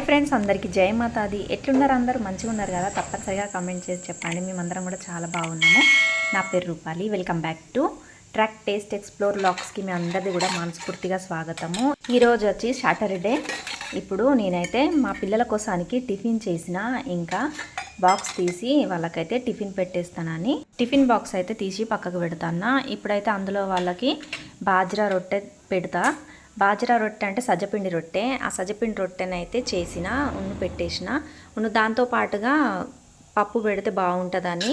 Hi friends, అందరికీ జై మాతాది. ఎట్లున్నారు? అందరూ మంచిగా ఉన్నారు కదా? తప్పనిసరిగా కామెంట్ చేసి చెప్పండి. మేమందరం కూడా చాలా బాగున్నాము. నా పేరు Rupali. Welcome back to track taste explore వ్లాగ్స్కి మీ అందరిది కూడా మనస్ఫూర్తిగా స్వాగతము. ఈరోజు వచ్చి సాటర్డే. ఇప్పుడు నేనైతే మా పిల్లల కోసానికి టిఫిన్ చేసిన, ఇంకా బాక్స్ తీసి వాళ్ళకైతే టిఫిన్ పెట్టేస్తానని టిఫిన్ బాక్స్ అయితే తీసి పక్కకు పెడతాను. ఇప్పుడైతే అందులో వాళ్ళకి బాజ్రా రొట్టె పెడతా. బాజ్రా రొట్టె అంటే సజ్జపిండి రొట్టె. ఆ సజ్జపిండి రొట్టెనైతే చేసిన, పెట్టేసిన. దాంతో పాటుగా పప్పు పెడితే బాగుంటుందని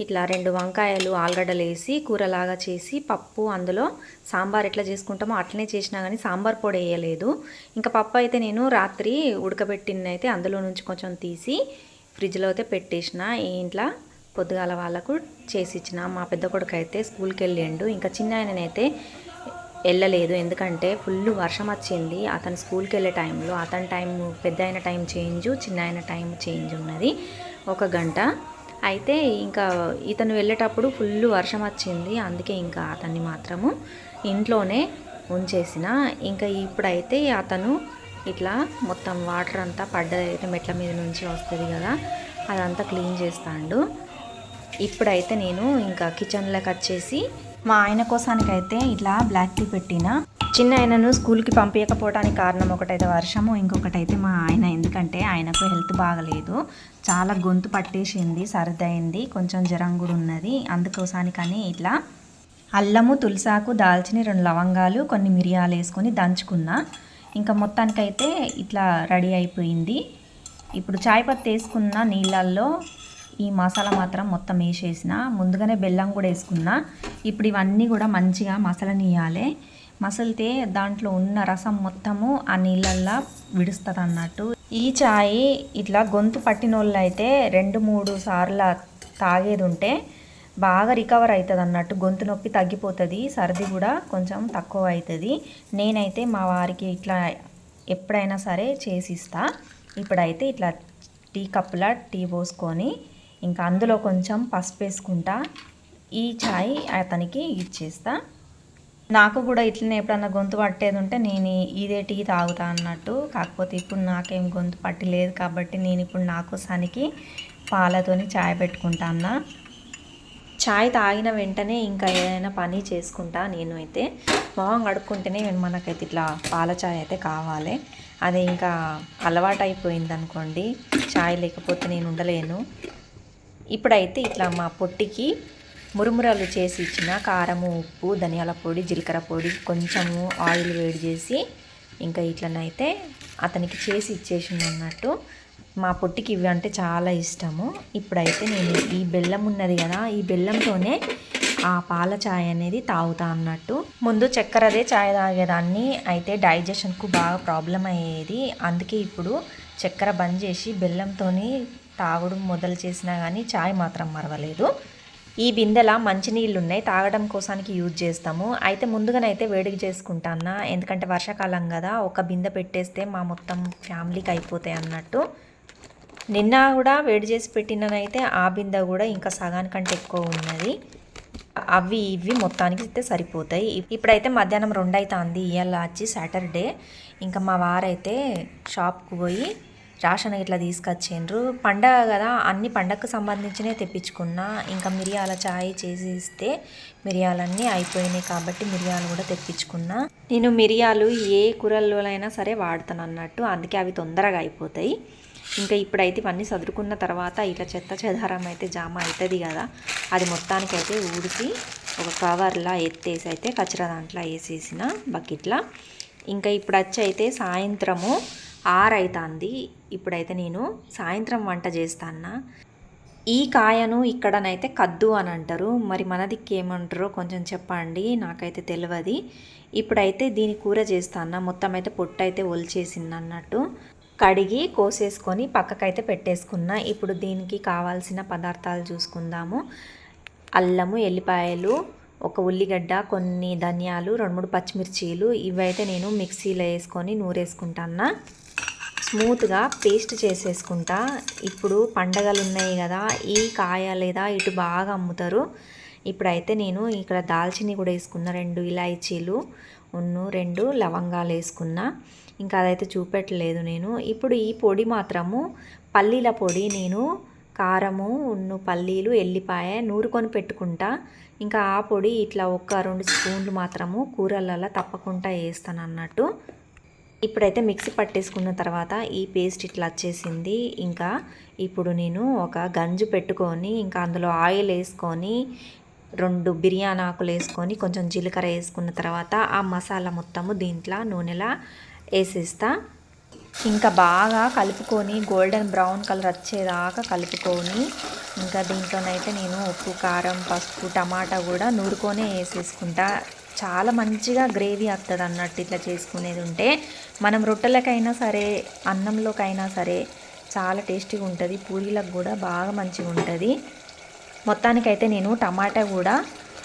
ఇట్లా 2 వంకాయలు ఆలుగడ్డలు వేసి కూరలాగా చేసి పప్పు, అందులో సాంబార్ ఎట్లా చేసుకుంటామో అట్లనే చేసినా కానీ సాంబార్ పొడి వేయలేదు. ఇంకా పప్పు అయితే నేను రాత్రి ఉడకబెట్టినైతే అందులో నుంచి కొంచెం తీసి ఫ్రిడ్జ్లో అయితే పెట్టేసిన. ఈ ఇంట్లో పొద్దుగాల వాళ్ళకు చేసి ఇచ్చిన. మా పెద్ద కొడుకు అయితే స్కూల్కి వెళ్ళిండు. ఇంకా చిన్న ఆయననైతే వెళ్ళలేదు, ఎందుకంటే ఫుల్ వర్షం వచ్చింది. అతను స్కూల్కి వెళ్ళే టైంలో అతని టైం, పెద్ద అయిన టైం చేంజ్, చిన్న అయిన టైం చేంజ్ ఉన్నది 1 గంట. అయితే ఇంకా ఇతను వెళ్ళేటప్పుడు ఫుల్ వర్షం వచ్చింది. అందుకే ఇంకా అతన్ని మాత్రము ఇంట్లోనే ఉంచేసిన. ఇంకా ఇప్పుడైతే అతను ఇట్లా మొత్తం వాటర్ అంతా పడ్డదైతే మెట్ల మీద నుంచి వస్తుంది కదా, అదంతా క్లీన్ చేస్తాడు. ఇప్పుడైతే నేను ఇంకా కిచెన్లోకి వచ్చేసి మా ఆయన కోసానికైతే ఇట్లా బ్లాక్ టీ పెట్టిన. చిన్న ఆయనను స్కూల్కి పంపించకపోవడానికి కారణం ఒకటైతే వర్షము, ఇంకొకటైతే మా ఆయన, ఎందుకంటే ఆయనకు హెల్త్ బాగలేదు, చాలా గొంతు పట్టేసింది, సర్ది అయింది, కొంచెం జ్వరం కూడా ఉన్నది. అందుకోసానికని ఇట్లా అల్లము, తులసాకు, దాల్చిని, 2 లవంగాలు, కొన్ని మిరియాలు వేసుకొని దంచుకున్నా. ఇంకా మొత్తానికైతే ఇట్లా రెడీ అయిపోయింది. ఇప్పుడు చాయ్ పత్తి వేసుకున్న నీళ్ళల్లో ఈ మసాలా మాత్రం మొత్తం వేసేసిన. ముందుగానే బెల్లం కూడా వేసుకున్నా. ఇప్పుడు ఇవన్నీ కూడా మంచిగా మసలనియాలి. మసలితే దాంట్లో ఉన్న రసం మొత్తము ఆ నీళ్ళల్లో విడుస్తుంది అన్నట్టు. ఈ చాయ్ ఇట్లా గొంతు పట్టిన వాళ్ళు అయితే 2-3 సార్లు తాగేది ఉంటే బాగా రికవర్ అవుతుంది అన్నట్టు. గొంతు నొప్పి తగ్గిపోతుంది, సర్ది కూడా కొంచెం తక్కువ అవుతుంది. నేనైతే మా వారికి ఇట్లా ఎప్పుడైనా సరే చేసిస్తా. ఇప్పుడైతే ఇట్లా టీ కప్పుల టీ పోసుకొని ఇంకా అందులో కొంచెం పసుపు వేసుకుంటా. ఈ చాయ్ అతనికి ఇచ్చేస్తా. నాకు కూడా ఇట్లనే ఎప్పుడన్నా గొంతు పట్టేది ఉంటే నేను ఇదే టీ తాగుతా అన్నట్టు. కాకపోతే ఇప్పుడు నాకేం గొంతు పట్టలేదు కాబట్టి నేను ఇప్పుడు నా కోసానికి పాలతోని చాయ్ పెట్టుకుంటాను. చాయ్ తాగిన వెంటనే ఇంకా ఏదైనా పని చేసుకుంటా. నేను అయితే మొహం కడుక్కుంటేనే మనకైతే ఇట్లా పాల చాయ్ అయితే కావాలి. అది ఇంకా అలవాటు అయిపోయింది అనుకోండి, చాయ్ లేకపోతే నేను ఉండలేను. ఇప్పుడైతే ఇట్లా మా పొట్టికి మురుమురలు చేసి ఇచ్చిన. కారము, ఉప్పు, ధనియాల పొడి, జీలకర్ర పొడి, కొంచెము ఆయిల్ వేడి చేసి ఇంకా ఇట్లనైతే అతనికి చేసి ఇచ్చేసింది అన్నట్టు. మా పొట్టికి ఇవి అంటే చాలా ఇష్టము. ఇప్పుడైతే నేను ఈ బెల్లం ఉన్నది కదా, ఈ బెల్లంతోనే ఆ పాల ఛాయ్ అనేది తాగుతా అన్నట్టు. ముందు చక్కెరదే ఛాయ్ తాగేదాన్ని, అయితే డైజెషన్కు బాగా ప్రాబ్లం అయ్యేది. అందుకే ఇప్పుడు చక్కెర బంద్ చేసి బెల్లంతోని తాగడం మొదలు చేసినా కానీ ఛాయ్ మాత్రం మరవలేదు. ఈ బిందెలా మంచినీళ్ళు ఉన్నాయి, తాగడం కోసానికి యూజ్ చేస్తాము. అయితే ముందుగానైతే వేడికి చేసుకుంటాను, ఎందుకంటే వర్షాకాలం కదా, ఒక బిందె పెట్టేస్తే మా మొత్తం ఫ్యామిలీకి అయిపోతాయి అన్నట్టు. నిన్న కూడా వేడి చేసి పెట్టిననైతే ఆ బిందె కూడా ఇంకా సగానికంటే ఎక్కువ ఉన్నది. అవి ఇవి మొత్తానికి అయితే సరిపోతాయి. ఇప్పుడైతే మధ్యాహ్నం 2 అవుతుంది. ఇవాళ వచ్చి సాటర్డే. ఇంకా మా వారైతే షాప్కు పోయి రాషన్ ఇట్లా తీసుకొచ్చిండ్రు. పండగ కదా, అన్ని పండగకు సంబంధించినే తెప్పించుకున్నా. ఇంకా మిరియాల ఛాయ్ చేసి ఇస్తే మిరియాలన్నీ అయిపోయినాయి కాబట్టి మిరియాలు కూడా తెప్పించుకున్నా. నేను మిరియాలు ఏ కూరల్లోనైనా సరే వాడతాను అన్నట్టు, అందుకే అవి తొందరగా అయిపోతాయి. ఇంకా ఇప్పుడైతే ఇవన్నీ సదురుకున్న తర్వాత ఇట్లా చెత్త చెదారం అయితే జామ అవుతుంది కదా, అది మొత్తానికైతే ఊడిసి ఒక కవర్లా ఎత్తేసి అయితే కచరా దాంట్లో వేసేసిన బకెట్లా. ఇంకా ఇప్పుడు వచ్చి అయితే సాయంత్రము 6 అవుతుంది. ఇప్పుడైతే నేను సాయంత్రం వంట చేస్తాను. ఈ కాయను ఇక్కడనైతే కద్దు అని అంటారు, మరి మన దిక్కు ఏమంటారో కొంచెం చెప్పండి, నాకైతే తెలియదు. ఇప్పుడైతే దీని కూర చేస్తాను. మొత్తం అయితే పొట్టు అయితే ఒలిచేసింది అన్నట్టు. కడిగి కోసేసుకొని పక్కకైతే పెట్టేసుకున్నా. ఇప్పుడు దీనికి కావాల్సిన పదార్థాలు చూసుకుందాము. అల్లము, ఎల్లిపాయలు, 1 ఉల్లిగడ్డ, కొన్ని ధనియాలు, 2-3 పచ్చిమిర్చీలు, ఇవైతే నేను మిక్సీలో వేసుకొని నూరేసుకుంటాను. స్మూత్గా పేస్ట్ చేసేసుకుంటా. ఇప్పుడు పండగలు ఉన్నాయి కదా, ఈ కాయ లేదా ఇటు బాగా అమ్ముతారు. ఇప్పుడైతే నేను ఇక్కడ దాల్చిని కూడా వేసుకున్న, 2 ఇలాచీలు, రెండు లవంగాలు వేసుకున్నా. ఇంకా అదైతే చూపెట్టలేదు నేను. ఇప్పుడు ఈ పొడి మాత్రము పల్లీల పొడి. నేను కారము పల్లీలు ఎల్లిపాయ నూరుకొని పెట్టుకుంటా. ఇంకా ఆ పొడి ఇట్లా 1-2 స్పూన్లు మాత్రము కూరలలో తప్పకుండా వేస్తాను అన్నట్టు. ఇప్పుడైతే మిక్సీ పట్టేసుకున్న తర్వాత ఈ పేస్ట్ ఇట్లా వచ్చేసింది. ఇంకా ఇప్పుడు నేను ఒక గంజు పెట్టుకొని ఇంకా అందులో ఆయిల్ వేసుకొని 2 బిర్యానీ ఆకులు వేసుకొని కొంచెం జీలకర్ర వేసుకున్న తర్వాత ఆ మసాలా మొత్తము దీంట్లో నూనెలా వేసేస్తా. ఇంకా బాగా కలుపుకొని గోల్డెన్ బ్రౌన్ కలర్ వచ్చేదాకా కలుపుకొని ఇంకా దీంట్లోనైతే నేను ఉప్పు కారం పసుపు టమాటా కూడా నూరుకొనే వేసేసుకుంటా. చాలా మంచిగా గ్రేవీ వస్తుంది అన్నట్టు ఇట్లా చేసుకునేది ఉంటే. మనం రొట్టెలకైనా సరే అన్నంలోకైనా సరే చాలా టేస్టీగా ఉంటుంది. పూరీలకు కూడా బాగా మంచిగా ఉంటుంది. మొత్తానికైతే నేను టమాటా కూడా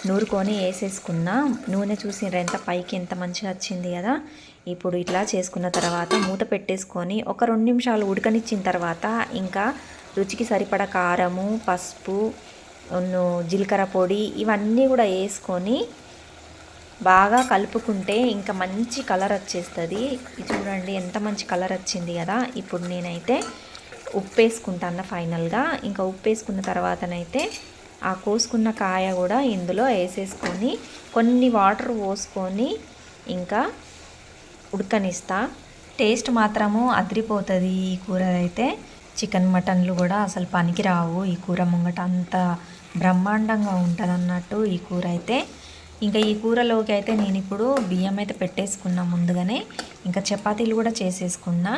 నూరుకొని వేసేసుకున్నా. నూనె చూసినారా ఎంత పైకి ఎంత మంచిగా వచ్చింది కదా. ఇప్పుడు ఇట్లా చేసుకున్న తర్వాత మూత పెట్టేసుకొని ఒక 2 నిమిషాలు ఉడకనిచ్చిన తర్వాత ఇంకా రుచికి సరిపడా కారము పసుపు జీలకర్ర పొడి ఇవన్నీ కూడా వేసుకొని బాగా కలుపుకుంటే ఇంకా మంచి కలర్ వచ్చేస్తుంది. చూడండి ఎంత మంచి కలర్ వచ్చింది కదా. ఇప్పుడు నేనైతే ఉప్పు వేసుకుంటాను ఫైనల్గా. ఇంకా ఉప్పు వేసుకున్న తర్వాతనైతే ఆ కోసుకున్న కాయ కూడా ఇందులో వేసేసుకొని కొన్ని వాటర్ పోసుకొని ఇంకా ఉడకనిస్తా. టేస్ట్ మాత్రము అదిరిపోతుంది ఈ కూర అయితే. చికెన్ మటన్లు కూడా అసలు పనికి రావు ఈ కూర ముంగట. అంత బ్రహ్మాండంగా ఉంటుంది అన్నట్టు ఈ కూర అయితే. ఇంకా ఈ కూరలోకి అయితే నేను ఇప్పుడు బియ్యం అయితే పెట్టేసుకున్నా ముందుగానే. ఇంకా చపాతీలు కూడా చేసేసుకున్నా.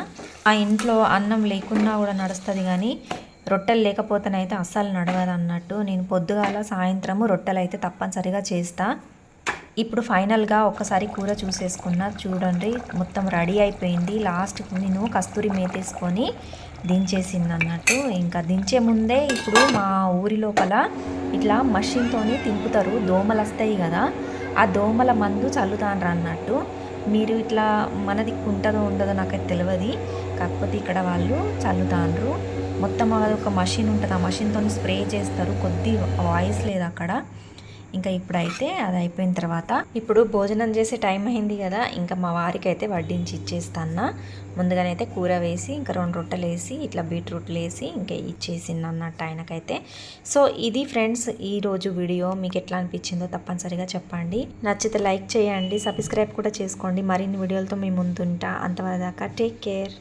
ఆ ఇంట్లో అన్నం లేకున్నా కూడా నడుస్తుంది కానీ రొట్టెలు లేకపోతేనైతే అస్సలు నడవదు అన్నట్టు. నేను పొద్దుగాల సాయంత్రము రొట్టెలు అయితే తప్పనిసరిగా చేస్తా. ఇప్పుడు ఫైనల్గా ఒక్కసారి కూర చూసేసుకున్నా. చూడండి మొత్తం రెడీ అయిపోయింది. లాస్ట్కి నేను కస్తూరి మేతేసుకొని దించేసింది అన్నట్టు. ఇంకా దించే ముందే ఇప్పుడు మా ఊరి లోపల ఇట్లా మషిన్తోని తింపుతారు. దోమలు వస్తాయి కదా, ఆ దోమల మందు చల్లుతాండ్రు అన్నట్టు. మీరు ఇట్లా మనది ఉంటుందో ఉండదో నాకైతే తెలియదు. కాకపోతే ఇక్కడ వాళ్ళు చల్లుతాండ్రు. మొత్తం అదొక మషిన్ ఉంటుంది, ఆ మషిన్తో స్ప్రే చేస్తారు. కొద్ది వాయిస్ లేదు అక్కడ. ఇంకా ఇప్పుడైతే అది అయిపోయిన తర్వాత ఇప్పుడు భోజనం చేసే టైం అయింది కదా. ఇంకా మా వారికి అయితే వడ్డించి ఇచ్చేస్తాను. ముందుగానైతే కూర వేసి ఇంకా 2 రొట్టెలు వేసి ఇట్లా బీట్రూట్లు వేసి ఇంకా ఇచ్చేసింది అన్నట్టు ఆయనకైతే. సో ఇది ఫ్రెండ్స్ ఈరోజు వీడియో. మీకు ఎట్లా అనిపించిందో తప్పనిసరిగా చెప్పండి. నచ్చితే లైక్ చేయండి, సబ్స్క్రైబ్ కూడా చేసుకోండి. మరిన్ని వీడియోలతో మీ ముందుంటా. అంతవరదాకా టేక్ కేర్.